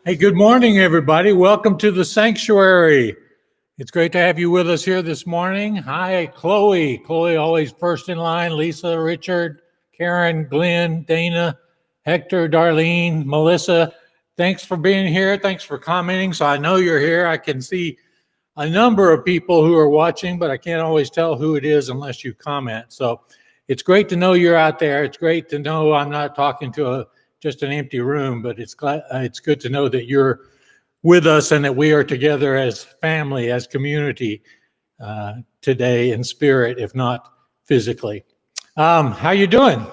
Hey, good morning, everybody. Welcome to the sanctuary. It's great to have you with us here this morning. Hi, Chloe. Chloe, always first in line. Lisa, Richard, Karen, Glenn, Dana, Hector, Darlene, Melissa. Thanks for being here. Thanks for commenting. So I know you're here. I can see a number of people who are watching, but I can't always tell who it is unless you comment. So it's great to know you're out there. It's great to know I'm not talking to just an empty room, but it's good to know that you're with us and that we are together as family, as community today in spirit, if not physically. How you doing?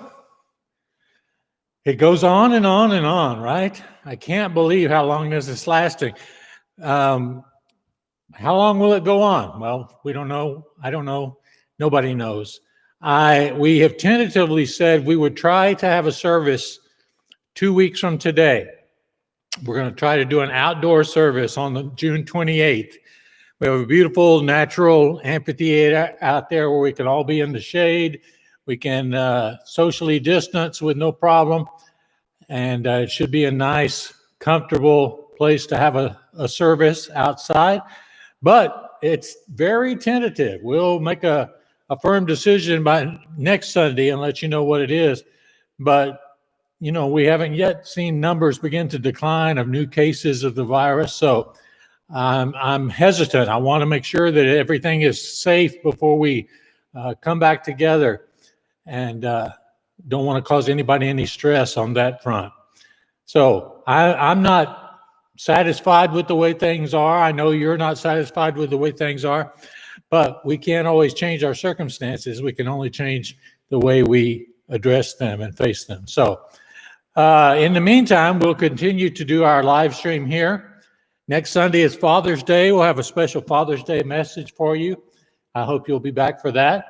It goes on and on and on, right? I can't believe how long this is lasting. How long will it go on? Well, we don't know. I don't know. Nobody knows. We have tentatively said we would try to have a service 2 weeks from today. We're going to try to do an outdoor service on June 28th. We have a beautiful natural amphitheater out there where we can all be in the shade. We can socially distance with no problem. And it should be a nice, comfortable place to have a service outside. But it's very tentative. We'll make a firm decision by next Sunday and let you know what it is. But you know, we haven't yet seen numbers begin to decline of new cases of the virus. So I'm hesitant. I want to make sure that everything is safe before we come back together, and don't want to cause anybody any stress on that front. So I'm not satisfied with the way things are. I know you're not satisfied with the way things are, but we can't always change our circumstances. We can only change the way we address them and face them. So in the meantime, we'll continue to do our live stream here. Next Sunday is Father's Day. We'll have a special Father's Day message for you. I hope you'll be back for that.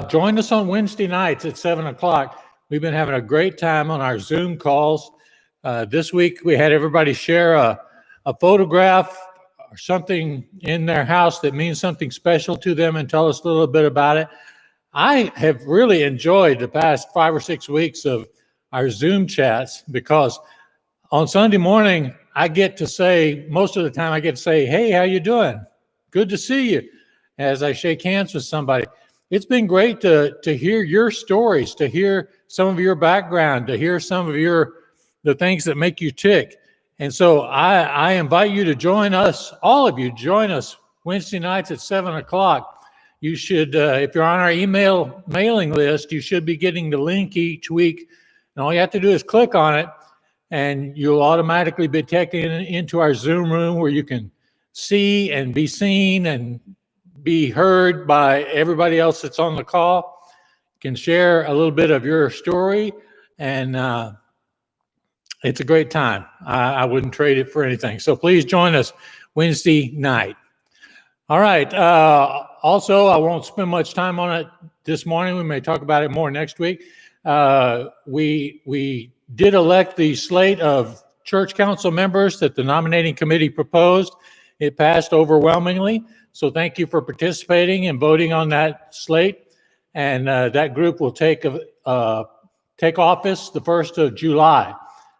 Join us on Wednesday nights at 7 o'clock. We've been having a great time on our Zoom calls. This week, we had everybody share a photograph or something in their house that means something special to them and tell us a little bit about it. I have really enjoyed the past 5 or 6 weeks of our Zoom chats because on Sunday morning, I get to say, most of the time I get to say, hey, how you doing? Good to see you, as I shake hands with somebody. It's been great to hear your stories, to hear some of your background, to hear some of the things that make you tick. And so I invite you to join us, all of you, join us Wednesday nights at 7 o'clock. You should, if you're on our email mailing list, you should be getting the link each week. And all you have to do is click on it, and you'll automatically be taken into our Zoom room where you can see and be seen and be heard by everybody else that's on the call. You can share a little bit of your story, and it's a great time. I wouldn't trade it for anything. So please join us Wednesday night. All right. Also, I won't spend much time on it this morning. We may talk about it more next week. We did elect the slate of church council members that the nominating committee proposed. It passed overwhelmingly. So thank you for participating and voting on that slate. And that group will take office the 1st of July.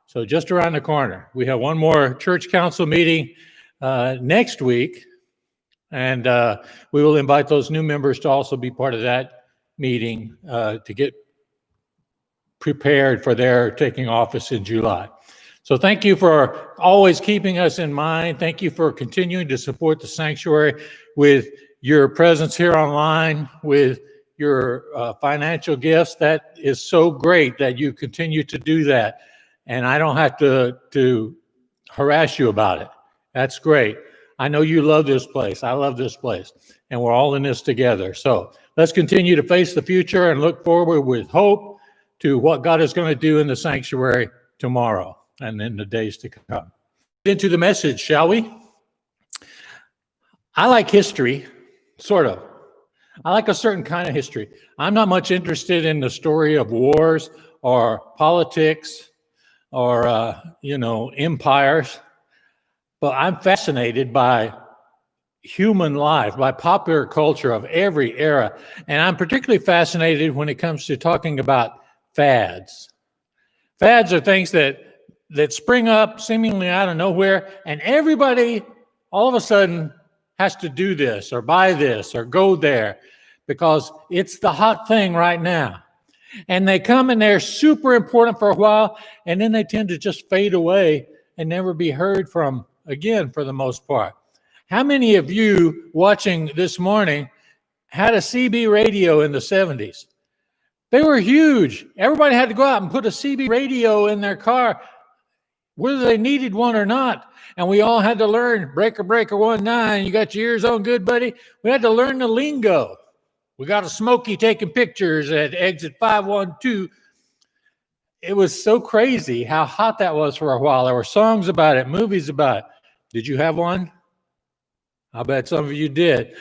So just around the corner. We have one more church council meeting next week. And we will invite those new members to also be part of that meeting to get prepared for their taking office in July. So thank you for always keeping us in mind. Thank you for continuing to support the sanctuary with your presence here online, with your financial gifts. That is so great that you continue to do that. And I don't have to harass you about it. That's great. I know you love this place. I love this place. And we're all in this together. So let's continue to face the future and look forward with hope to what God is going to do in the sanctuary tomorrow and in the days to come. Into the message, shall we? I like history, sort of. I like a certain kind of history. I'm not much interested in the story of wars or politics or, empires, but I'm fascinated by human life, by popular culture of every era. And I'm particularly fascinated when it comes to talking about fads. Fads are things that spring up seemingly out of nowhere, and everybody all of a sudden has to do this or buy this or go there because it's the hot thing right now. And they come and they're super important for a while, and then they tend to just fade away and never be heard from again for the most part. How many of you watching this morning had a CB radio in the 70s? They were huge. Everybody had to go out and put a CB radio in their car, whether they needed one or not. And we all had to learn breaker, breaker 19. You got your ears on good, buddy? We had to learn the lingo. We got a Smokey taking pictures at exit 512. It was so crazy how hot that was for a while. There were songs about it, movies about it. Did you have one? I bet some of you did.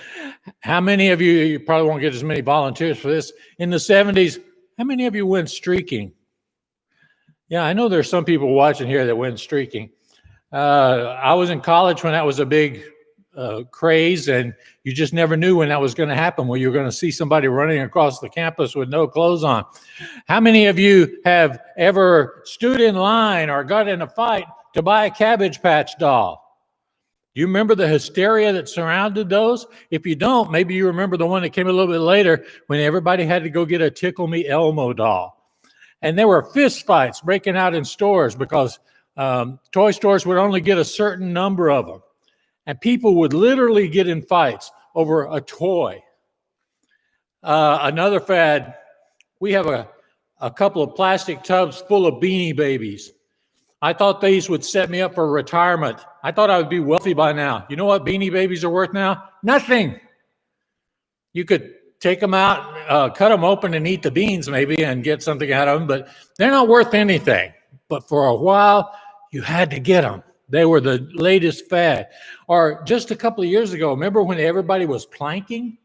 How many of you probably won't get as many volunteers for this. In the 70s, how many of you went streaking? Yeah, I know there's some people watching here that went streaking. I was in college when that was a big craze, and you just never knew when that was going to happen, when you were going to see somebody running across the campus with no clothes on. How many of you have ever stood in line or got in a fight to buy a Cabbage Patch doll? Do you remember the hysteria that surrounded those? If you don't, maybe you remember the one that came a little bit later when everybody had to go get a Tickle Me Elmo doll. And there were fist fights breaking out in stores because toy stores would only get a certain number of them. And people would literally get in fights over a toy. Another fad, we have a couple of plastic tubs full of Beanie Babies. I thought these would set me up for retirement. I thought I would be wealthy by now. You know what Beanie Babies are worth now? Nothing. You could take them out, cut them open and eat the beans maybe and get something out of them, but they're not worth anything. But for a while, you had to get them. They were the latest fad. Or just a couple of years ago, remember when everybody was planking?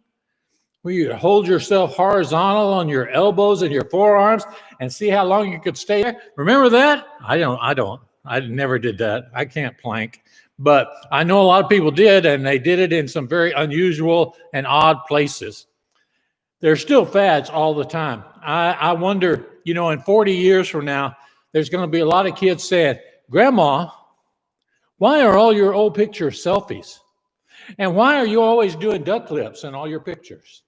Where you hold yourself horizontal on your elbows and your forearms and see how long you could stay there. Remember that? I don't. I never did that. I can't plank. But I know a lot of people did, and they did it in some very unusual and odd places. There's still fads all the time. I wonder, in 40 years from now, there's going to be a lot of kids saying, Grandma, why are all your old pictures selfies? And why are you always doing duck lips in all your pictures?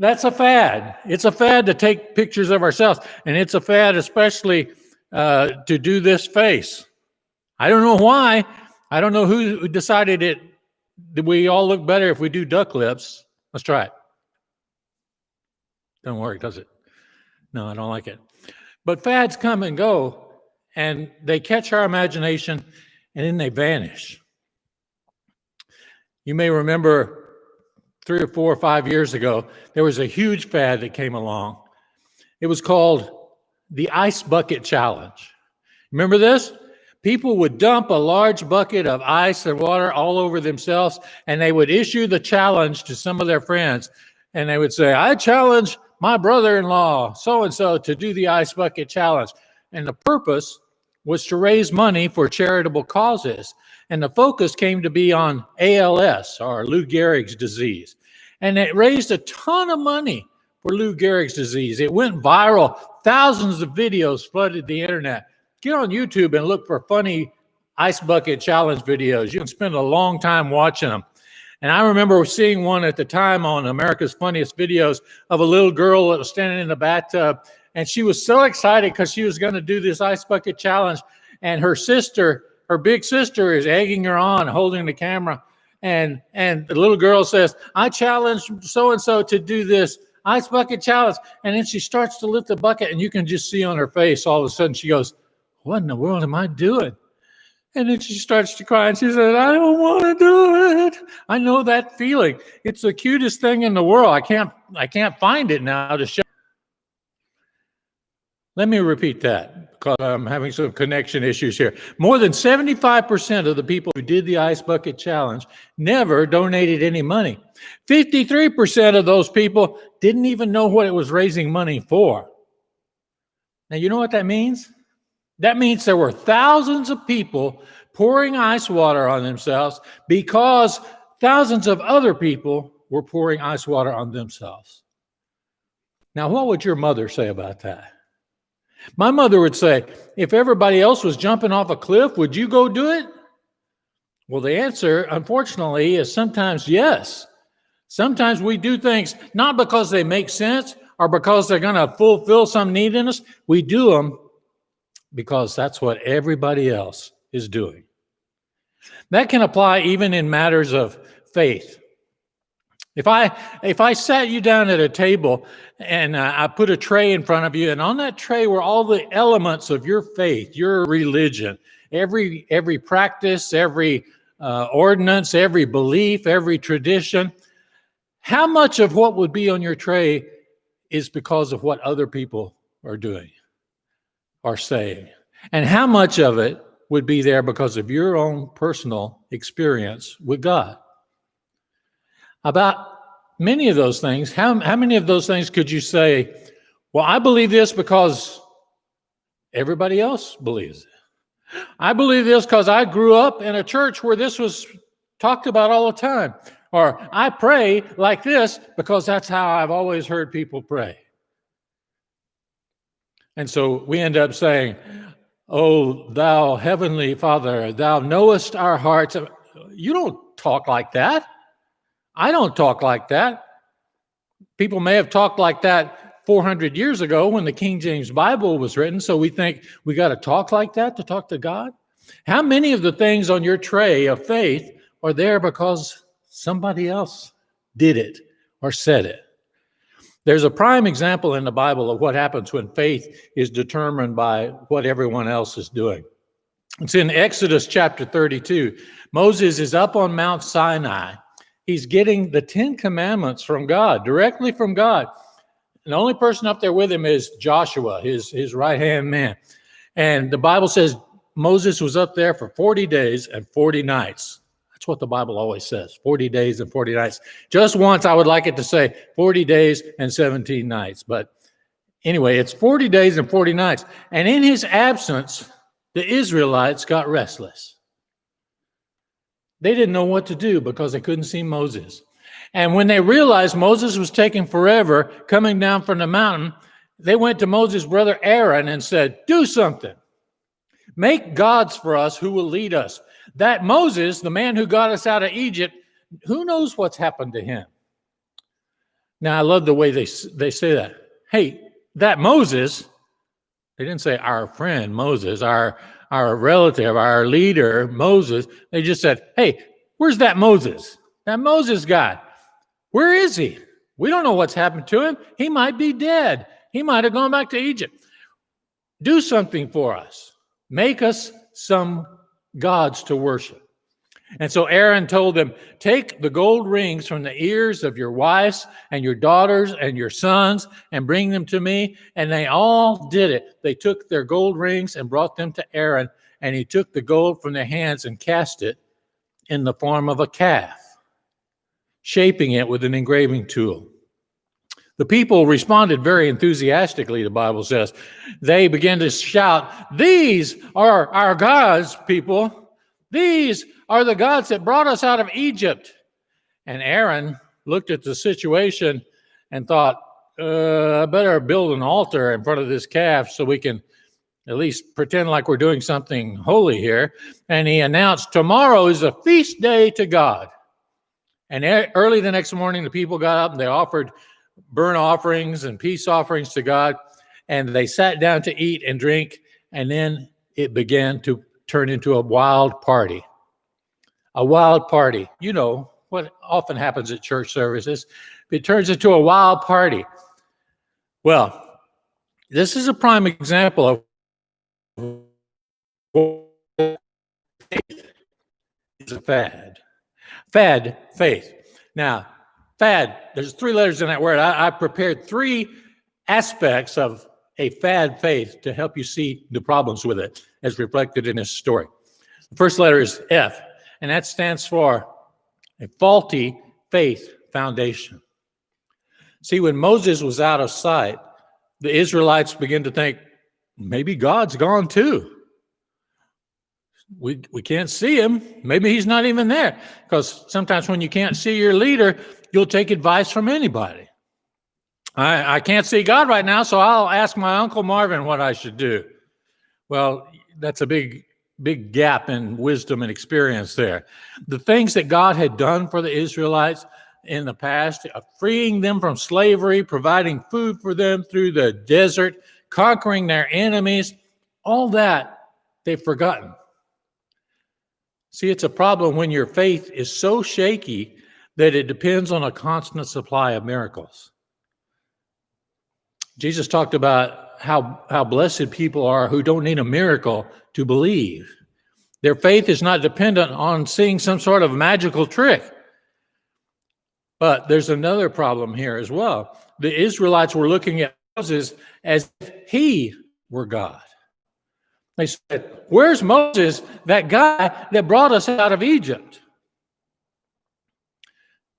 That's a fad. It's a fad to take pictures of ourselves. And it's a fad especially to do this face. I don't know why. I don't know who decided it. We all look better if we do duck lips. Let's try it. Don't work, does it? No, I don't like it. But fads come and go, and they catch our imagination, and then they vanish. You may remember 3 or 4 or 5 years ago, there was a huge fad that came along. It was called the Ice Bucket Challenge. Remember this? People would dump a large bucket of ice and water all over themselves, and they would issue the challenge to some of their friends. And they would say, I challenge my brother-in-law, so-and-so, to do the Ice Bucket Challenge. And the purpose was to raise money for charitable causes. And the focus came to be on ALS, or Lou Gehrig's disease. And it raised a ton of money for Lou Gehrig's disease. It went viral. Thousands of videos flooded the internet. Get on YouTube and look for funny Ice Bucket Challenge videos. You can spend a long time watching them. And I remember seeing one at the time on America's Funniest Videos of a little girl that was standing in the bathtub. And she was so excited because she was going to do this Ice Bucket Challenge. And her sister, her big sister, is egging her on, holding the camera. And the little girl says, I challenge so-and-so to do this Ice Bucket Challenge. And then she starts to lift the bucket, and you can just see on her face, all of a sudden she goes, what in the world am I doing? And then she starts to cry, and she said, I don't want to do it. I know that feeling. It's the cutest thing in the world. I can't find it now to show. Let me repeat that because I'm having some connection issues here. More than 75% of the people who did the Ice Bucket Challenge never donated any money. 53% of those people didn't even know what it was raising money for. Now, you know what that means? That means there were thousands of people pouring ice water on themselves because thousands of other people were pouring ice water on themselves. Now, what would your mother say about that? My mother would say, if everybody else was jumping off a cliff, would you go do it? Well, the answer, unfortunately, is sometimes yes. Sometimes we do things not because they make sense or because they're going to fulfill some need in us. We do them because that's what everybody else is doing. That can apply even in matters of faith. If I sat you down at a table and I put a tray in front of you, and on that tray were all the elements of your faith, your religion, every practice, every ordinance, every belief, every tradition, how much of what would be on your tray is because of what other people are doing or saying? And how much of it would be there because of your own personal experience with God? About many of those things, how many of those things could you say, well, I believe this because everybody else believes it. I believe this because I grew up in a church where this was talked about all the time. Or I pray like this because that's how I've always heard people pray. And so we end up saying, oh, thou heavenly Father, thou knowest our hearts. You don't talk like that. I don't talk like that. People may have talked like that 400 years ago when the King James Bible was written, so we think we got to talk like that to talk to God? How many of the things on your tray of faith are there because somebody else did it or said it? There's a prime example in the Bible of what happens when faith is determined by what everyone else is doing. It's in Exodus chapter 32. Moses is up on Mount Sinai. He's getting the 10 Commandments from God, directly from God. And the only person up there with him is Joshua, his right-hand man. And the Bible says Moses was up there for 40 days and 40 nights. That's what the Bible always says, 40 days and 40 nights. Just once, I would like it to say 40 days and 17 nights. But anyway, it's 40 days and 40 nights. And in his absence, the Israelites got restless. They didn't know what to do because they couldn't see Moses. And when they realized Moses was taking forever coming down from the mountain, they went to Moses' brother Aaron and said, do something. Make gods for us who will lead us. That Moses, the man who got us out of Egypt, who knows what's happened to him? Now, I love the way they say that. Hey, that Moses, they didn't say our friend Moses, our relative, our leader Moses. They just said, hey, where's that Moses? That Moses guy. Where is he? We don't know what's happened to him. He might be dead. He might have gone back to Egypt. Do something for us. Make us some gods to worship. And so Aaron told them, take the gold rings from the ears of your wives and your daughters and your sons and bring them to me. And they all did it. They took their gold rings and brought them to Aaron, and he took the gold from their hands and cast it in the form of a calf, shaping it with an engraving tool. The people responded very enthusiastically, the Bible says. They began to shout, these are our gods, people. These are the gods that brought us out of Egypt. And Aaron looked at the situation and thought, I better build an altar in front of this calf so we can at least pretend like we're doing something holy here. And he announced, tomorrow is a feast day to God. And early the next morning, the people got up and they offered burnt offerings and peace offerings to God, and they sat down to eat and drink, and then it began to turn into a wild party. A wild party. You know what often happens at church services. It turns into a wild party. Well, this is a prime example of faith is a fad. Fad, faith. Now, fad, there's 3 letters in that word. I prepared 3 aspects of a fad faith to help you see the problems with it as reflected in this story. The first letter is F, and that stands for a faulty faith foundation. See, when Moses was out of sight, the Israelites began to think, maybe God's gone too. We can't see him. Maybe he's not even there. Because sometimes when you can't see your leader, you'll take advice from anybody. I can't see God right now, so I'll ask my Uncle Marvin what I should do. Well, that's a big gap in wisdom and experience there. The things that God had done for the Israelites in the past, freeing them from slavery, providing food for them through the desert, conquering their enemies, all that they've forgotten. See, it's a problem when your faith is so shaky that it depends on a constant supply of miracles. Jesus talked about how blessed people are who don't need a miracle to believe. Their faith is not dependent on seeing some sort of magical trick. But there's another problem here as well. The Israelites were looking at Moses as if he were God. They said, where's Moses, that guy that brought us out of Egypt?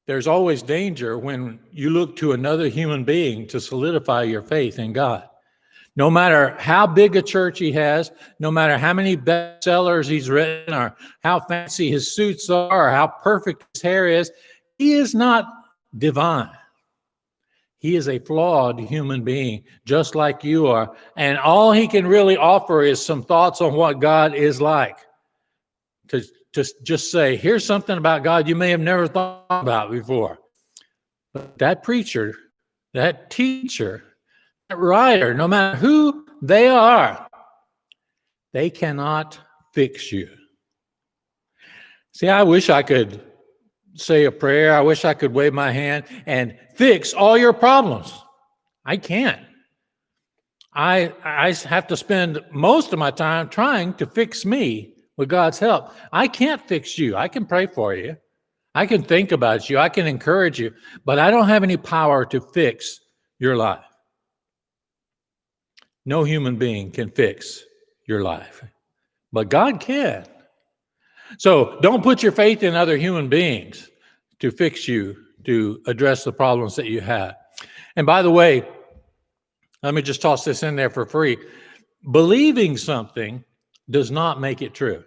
There's always danger when you look to another human being to solidify your faith in God. No matter how big a church he has, no matter how many bestsellers he's written, or how fancy his suits are, or how perfect his hair is, he is not divine. He is a flawed human being, just like you are. And all he can really offer is some thoughts on what God is like. To just say, here's something about God you may have never thought about before. But that preacher, that teacher, that writer, no matter who they are, they cannot fix you. See, I wish I could say a prayer. I wish I could wave my hand and fix all your problems. I can't. I have to spend most of my time trying to fix me with God's help. I can't fix you. I can pray for you. I can think about you. I can encourage you, but I don't have any power to fix your life. No human being can fix your life, but God can. So don't put your faith in other human beings to fix you, to address the problems that you have. And by the way, let me just toss this in there for free. Believing something does not make it true.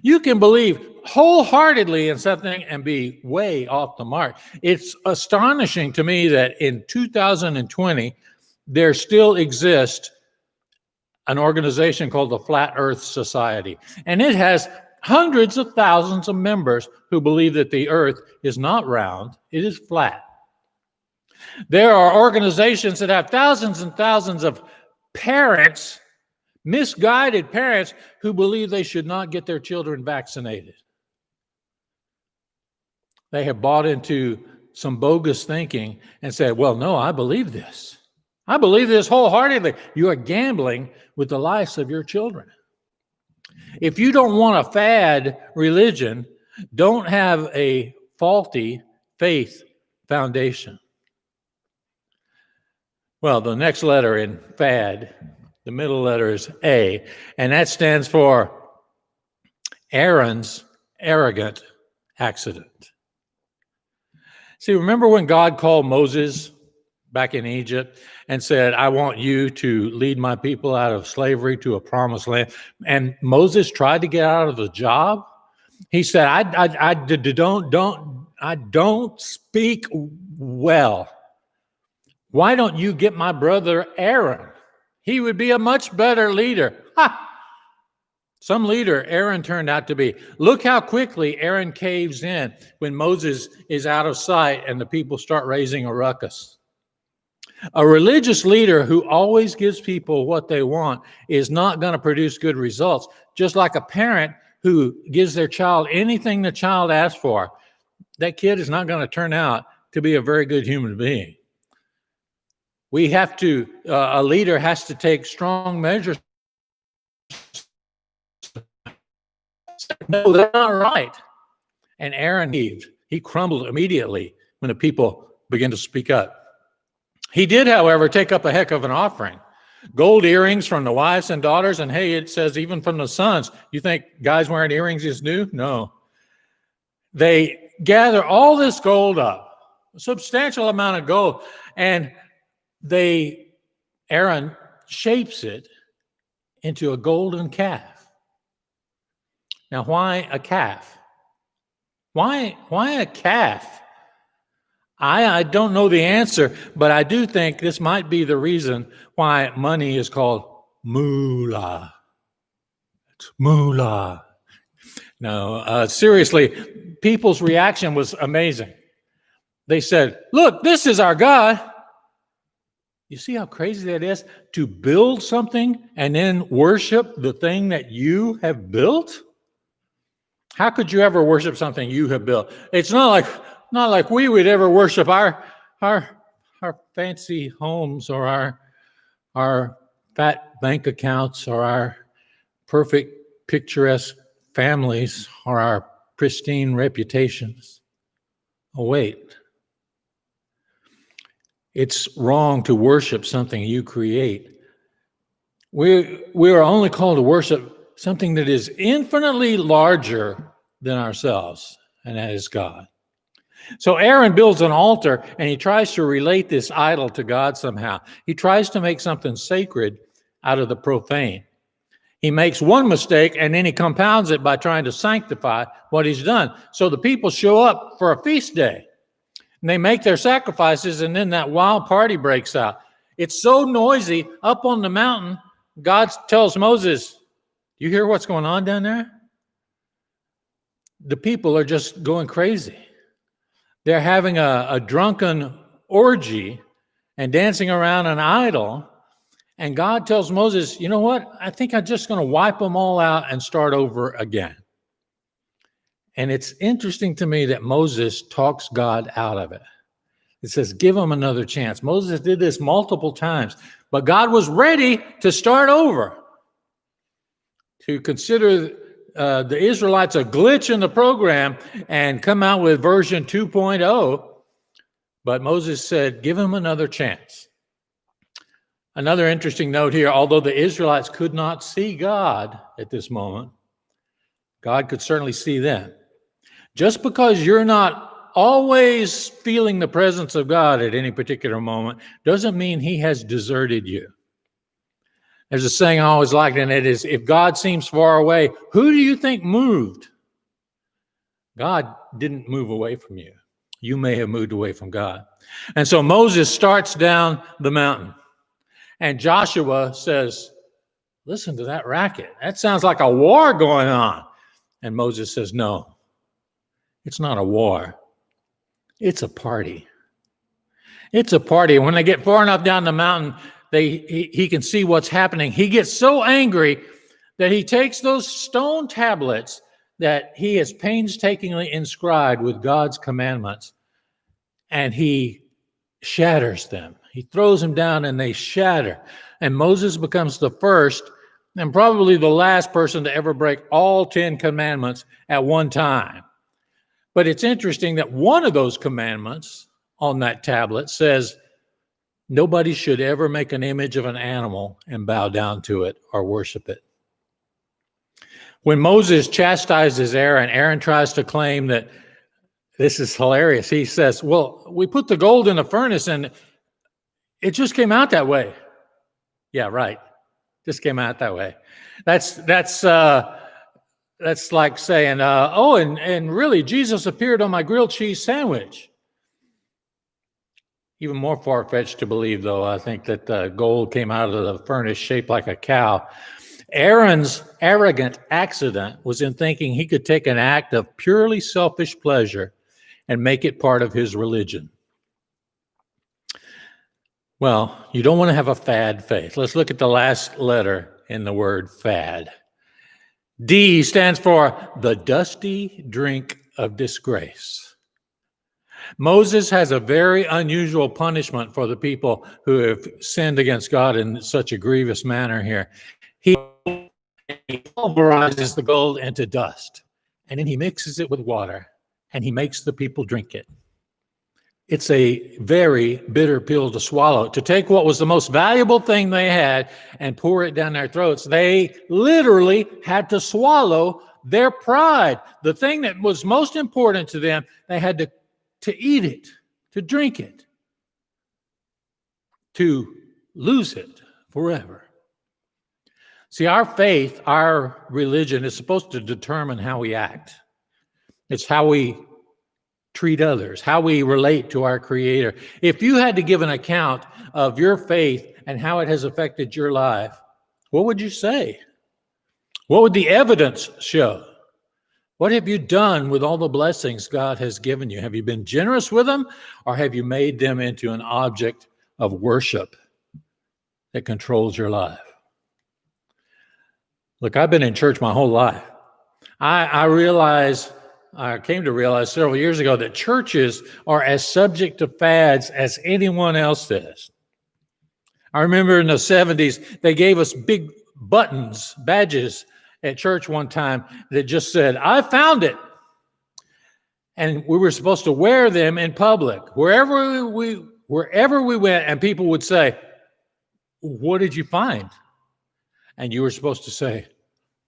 You can believe wholeheartedly in something and be way off the mark. It's astonishing to me that in 2020, there still exists an organization called the Flat Earth Society. And it has hundreds of thousands of members who believe that the earth is not round, it is flat. There are organizations that have thousands and thousands of parents, misguided parents, who believe they should not get their children vaccinated. They have bought into some bogus thinking and said, well, no, I believe this. I believe this wholeheartedly. You are gambling with the lives of your children. If you don't want a fad religion, don't have a faulty faith foundation. Well, the next letter in fad, the middle letter is A, and that stands for Aaron's arrogant accident. See, remember when God called Moses back in Egypt and said, I want you to lead my people out of slavery to a promised land. And Moses tried to get out of the job. He said, I don't speak well. Why don't you get my brother Aaron? He would be a much better leader. Ha! Some leader Aaron turned out to be. Look how quickly Aaron caves in when Moses is out of sight and the people start raising a ruckus. A religious leader who always gives people what they want is not going to produce good results. Just like a parent who gives their child anything the child asks for, that kid is not going to turn out to be a very good human being. We have to, a leader has to take strong measures. No, that's not right. And Aaron heaved. He crumbled immediately when the people began to speak up. He did, however, take up a heck of an offering. Gold earrings from the wives and daughters, and hey, it says even from the sons. You think guys wearing earrings is new? No. They gather all this gold up, a substantial amount of gold, and Aaron shapes it into a golden calf. Now, why a calf? Why a calf? I don't know the answer, but I do think this might be the reason why money is called moolah. It's moolah. No, seriously, people's reaction was amazing. They said, look, this is our God. You see how crazy that is? To build something and then worship the thing that you have built? How could you ever worship something you have built? It's not like we would ever worship our fancy homes or our fat bank accounts or our perfect picturesque families or our pristine reputations. Oh, wait. It's wrong to worship something you create. We are only called to worship something that is infinitely larger than ourselves, and that is God. So Aaron builds an altar, and he tries to relate this idol to God somehow. He tries to make something sacred out of the profane. He makes one mistake, and then he compounds it by trying to sanctify what he's done. So the people show up for a feast day, and they make their sacrifices, and then that wild party breaks out. It's so noisy up on the mountain, God tells Moses, you hear what's going on down there? The people are just going crazy. They're having a drunken orgy and dancing around an idol. And God tells Moses, you know what? I think I'm just going to wipe them all out and start over again. And it's interesting to me that Moses talks God out of it. It says, give them another chance. Moses did this multiple times, but God was ready to start over. to consider the Israelites a glitch in the program and come out with version 2.0. But Moses said, give them another chance. Another interesting note here, although the Israelites could not see God at this moment, God could certainly see them. Just because you're not always feeling the presence of God at any particular moment doesn't mean he has deserted you. There's a saying I always liked, and it is, if God seems far away, who do you think moved? God didn't move away from you. You may have moved away from God. And so Moses starts down the mountain, and Joshua says, listen to that racket. That sounds like a war going on. And Moses says, no, it's not a war. It's a party. It's a party. When they get far enough down the mountain, he can see what's happening. He gets so angry that he takes those stone tablets that he has painstakingly inscribed with God's commandments, and he shatters them. He throws them down and they shatter. And Moses becomes the first and probably the last person to ever break all 10 commandments at one time. But it's interesting that one of those commandments on that tablet says, nobody should ever make an image of an animal and bow down to it or worship it. When Moses chastises Aaron, Aaron tries to claim that this is hilarious. He says, well, we put the gold in the furnace and it just came out that way. Yeah, right. Just came out that way. That's like saying, and really, Jesus appeared on my grilled cheese sandwich. Even more far-fetched to believe, though, I think that the gold came out of the furnace shaped like a cow. Aaron's arrogant accident was in thinking he could take an act of purely selfish pleasure and make it part of his religion. Well, you don't want to have a fad faith. Let's look at the last letter in the word fad. D stands for the dusty drink of disgrace. Moses has a very unusual punishment for the people who have sinned against God in such a grievous manner here. He pulverizes the gold into dust, and then he mixes it with water, and he makes the people drink it. It's a very bitter pill to swallow. To take what was the most valuable thing they had and pour it down their throats, they literally had to swallow their pride. The thing that was most important to them, they had to eat it, to drink it, to lose it forever. See, our faith, our religion is supposed to determine how we act. It's how we treat others, how we relate to our Creator. If you had to give an account of your faith and how it has affected your life, what would you say? What would the evidence show? What have you done with all the blessings God has given you? Have you been generous with them, or have you made them into an object of worship that controls your life? Look, I've been in church my whole life. I came to realize several years ago that churches are as subject to fads as anyone else is. I remember in the 70s, they gave us big buttons, badges at church one time that just said, I found it. And we were supposed to wear them in public, wherever we went, and people would say, what did you find? And you were supposed to say,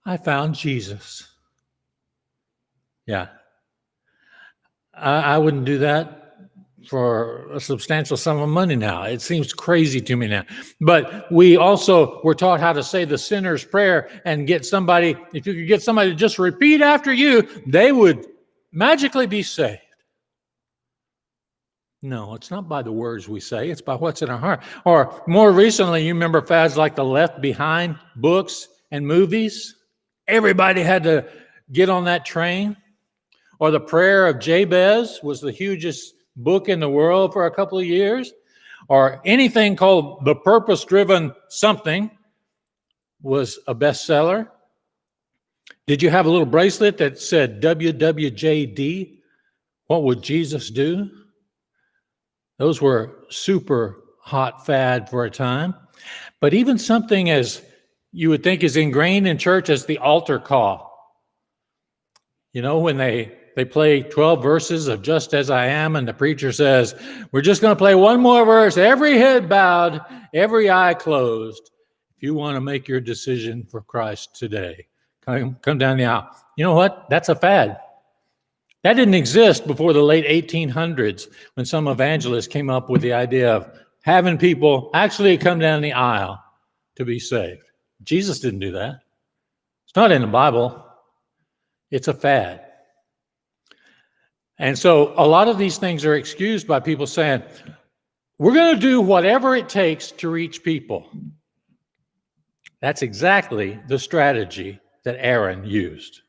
I found Jesus. Yeah. I wouldn't do that for a substantial sum of money now. It seems crazy to me now. But we also were taught how to say the sinner's prayer and get somebody, if you could get somebody to just repeat after you, they would magically be saved. No, it's not by the words we say. It's by what's in our heart. Or more recently, you remember fads like the Left Behind books and movies? Everybody had to get on that train. Or the Prayer of Jabez was the hugest book in the world for a couple of years. Or anything called The Purpose-Driven Something was a bestseller. Did you have a little bracelet that said WWJD? What would Jesus do? Those were super hot fad for a time. But even something as you would think is ingrained in church as the altar call. You know, when they play 12 verses of Just As I Am, and the preacher says, we're just going to play one more verse, every head bowed, every eye closed. If you want to make your decision for Christ today, come down the aisle. You know what? That's a fad. That didn't exist before the late 1800s when some evangelists came up with the idea of having people actually come down the aisle to be saved. Jesus didn't do that. It's not in the Bible. It's a fad. And so a lot of these things are excused by people saying, we're going to do whatever it takes to reach people. That's exactly the strategy that Aaron used.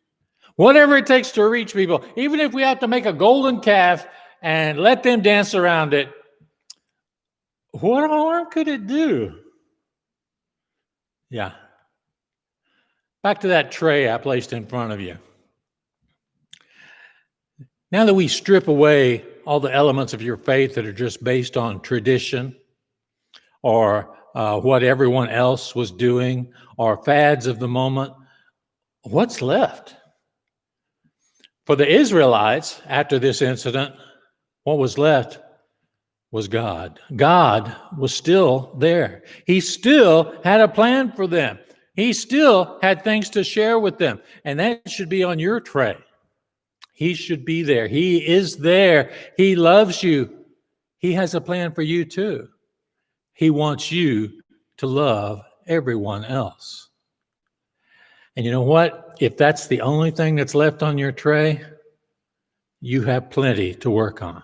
Whatever it takes to reach people, even if we have to make a golden calf and let them dance around it, what harm could it do? Yeah. Back to that tray I placed in front of you. Now that we strip away all the elements of your faith that are just based on tradition or what everyone else was doing or fads of the moment, what's left? For the Israelites, after this incident, what was left was God. God was still there. He still had a plan for them. He still had things to share with them. And that should be on your tray. He should be there. He is there. He loves you. He has a plan for you too. He wants you to love everyone else. And you know what? If that's the only thing that's left on your tray, you have plenty to work on.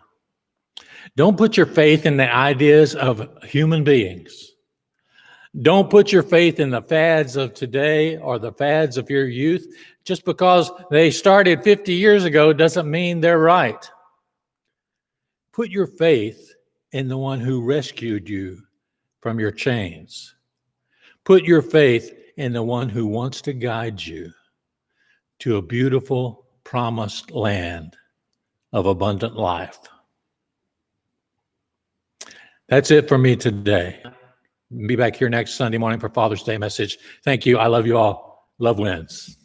Don't put your faith in the ideas of human beings. Don't put your faith in the fads of today or the fads of your youth. Just because they started 50 years ago doesn't mean they're right. Put your faith in the one who rescued you from your chains. Put your faith in the one who wants to guide you to a beautiful, promised land of abundant life. That's it for me today. Be back here next Sunday morning for Father's Day message. Thank you. I love you all. Love wins.